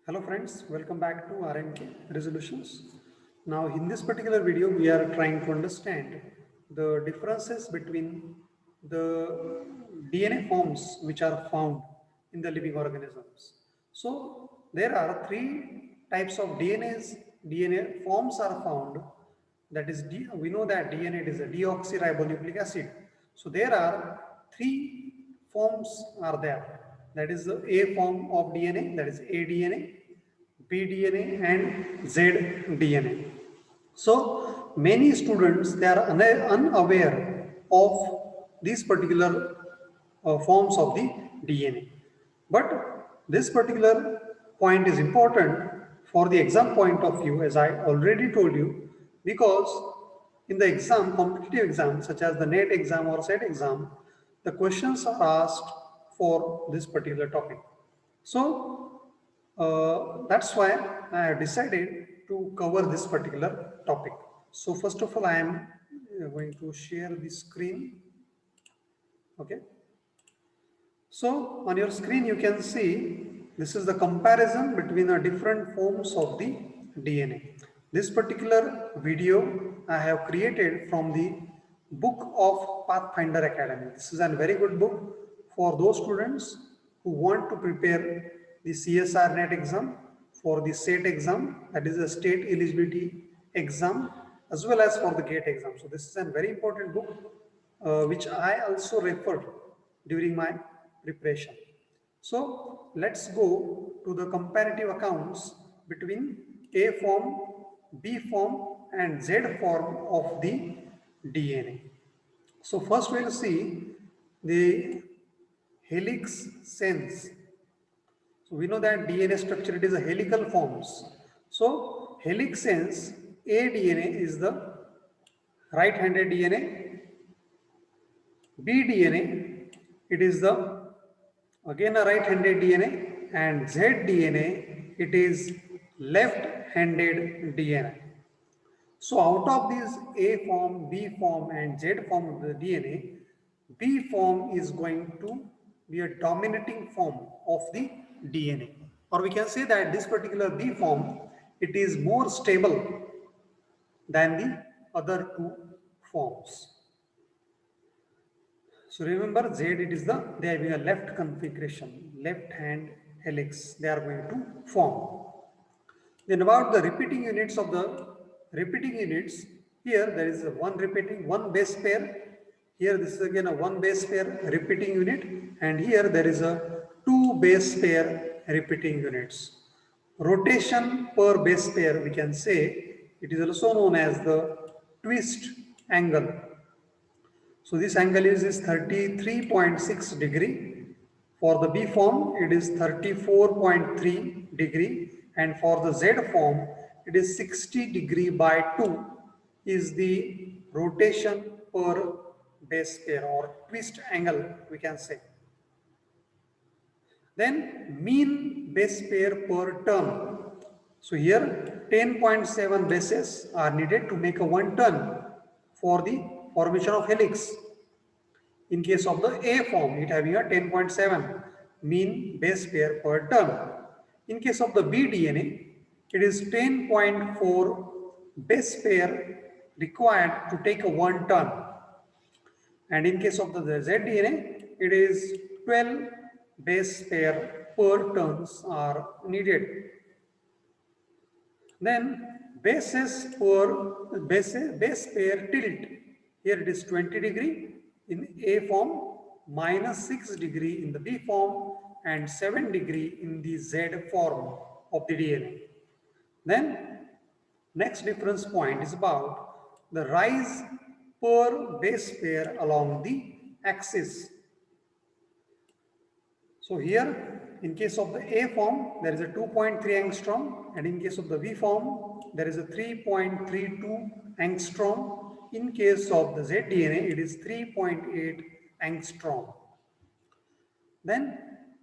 Hello friends, welcome back to RNK Resolutions. Now in this particular video we are trying to understand the differences between the DNA forms which are found in the living organisms. So there are three types of DNA forms are found. That is, we know that DNA is a deoxyribonucleic acid. So there are three forms are there. That is the A form of DNA, that is aDNA, bDNA and zDNA. So many students they are unaware of these particular forms of the DNA. But this particular point is important for the exam point of view, as I already told you, because in the exam, competitive exam such as the NET exam or SET exam, the questions are asked for this particular topic. So that's why I have decided to cover this particular topic. So first of all, I am going to share the screen. Okay. So on your screen, you can see this is the comparison between the different forms of the DNA. This particular video I have created from the book of Pathfinder Academy. This is a very good book for those students who want to prepare the CSR NET exam, for the SET exam, that is a state eligibility exam, as well as for the GATE exam. So this is a very important book which I also referred during my preparation. So let's go to the comparative accounts between A form, B form and Z form of the DNA. So first we'll see the helix sense. So we know that DNA structure, it is a helical forms. So helix sense, aDNA is the right-handed DNA, bDNA, it is the again a right-handed DNA, and zDNA, it is left-handed DNA. So out of these A form, B form and Z form of the DNA, B form is going to be a dominating form of the DNA. Or we can say that this particular B form, it is more stable than the other two forms. So remember Z, it is they are having a left configuration, left hand helix they are going to form. Then about the repeating units of the repeating units, here there is one base pair. Here this is again a one base pair repeating unit, and here there is a two base pair repeating units. Rotation per base pair, we can say it is also known as the twist angle. So this angle is 33.6 degree. For the B form, it is 34.3 degree, and for the Z form, it is 60 degree by 2 is the rotation per base pair or twist angle, we can say. Then mean base pair per turn. So here 10.7 bases are needed to make a one turn for the formation of helix. In case of the A form, it having a 10.7 mean base pair per turn. In case of the B DNA, it is 10.4 base pair required to take a one turn. And in case of the Z DNA, it is 12 base pair per turns are needed. Then base pair tilt. Here it is 20 degree in A form, minus 6 degree in the B form, and 7 degree in the Z form of the DNA. Then next difference point is about the rise per base pair along the axis. So here, in case of the A form, there is a 2.3 angstrom, and in case of the V form, there is a 3.32 angstrom. In case of the Z DNA, it is 3.8 angstrom. Then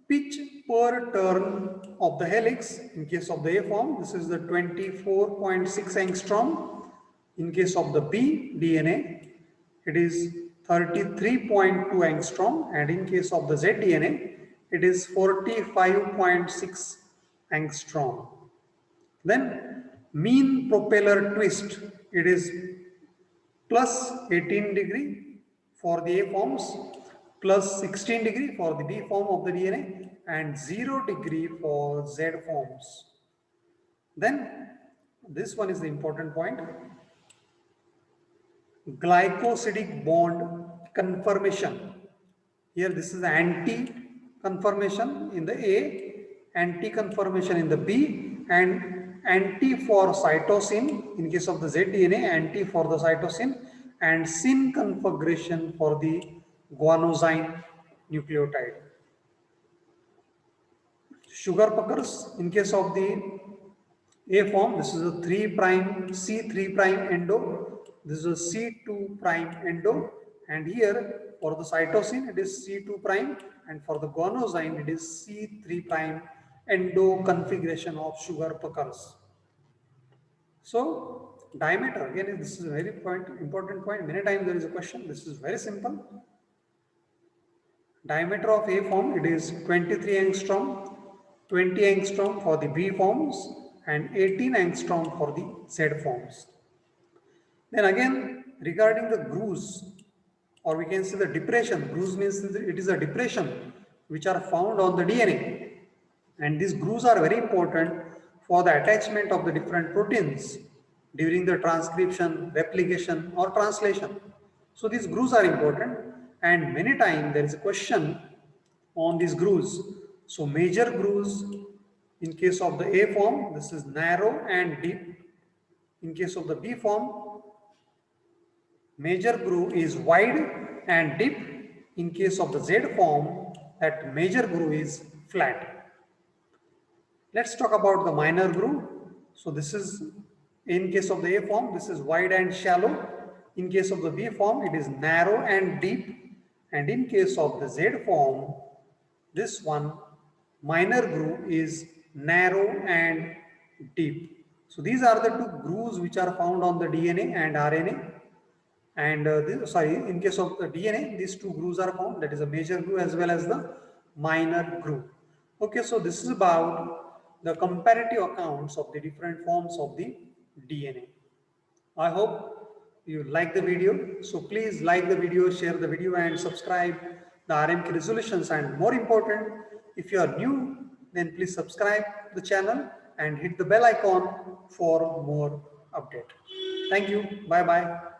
pitch per turn of the helix. In case of the A form, this is the 24.6 angstrom. In case of the B DNA, it is 33.2 angstrom, and in case of the Z DNA, it is 45.6 angstrom. Then mean propeller twist, it is plus 18 degree for the A forms, plus 16 degree for the B form of the DNA, and 0 degree for Z forms. Then this one is the important point. Glycosidic bond conformation. Here this is anti-conformation in the A, anti-conformation in the B, and anti for cytosine in case of the Z DNA, anti for the cytosine, and syn configuration for the guanosine nucleotide. Sugar puckers in case of the A form, this is a 3' C3' endo, this is a C2' endo, and here for the cytosine it is C2', and for the guanosine it is C3' endo configuration of sugar puckers. So diameter, again this is a very important point, many times there is a question, this is very simple. Diameter of A form, it is 23 angstrom, 20 angstrom for the B forms, and 18 angstrom for the Z forms. Then again, regarding the grooves, or we can say the depression, grooves means it is a depression which are found on the DNA. And these grooves are very important for the attachment of the different proteins during the transcription, replication, or translation. So these grooves are important, and many times there is a question on these grooves. So major grooves in case of the A form, this is narrow and deep. In case of the B form, major groove is wide and deep. In case of the Z form, that major groove is flat. Let's talk about the minor groove. So this is, in case of the A form, this is wide and shallow. In case of the B form, it is narrow and deep. And in case of the Z form, this one, minor groove is narrow and deep. So these are the two grooves which are found on the DNA and RNA. And in case of the DNA, these two grooves are found, that is a major groove as well as the minor groove. Okay, so this is about the comparative accounts of the different forms of the DNA. I hope you like the video. So please like the video, share the video, and subscribe the RMK resolutions. And more important, if you are new, then please subscribe the channel and hit the bell icon for more update. Thank you. Bye bye.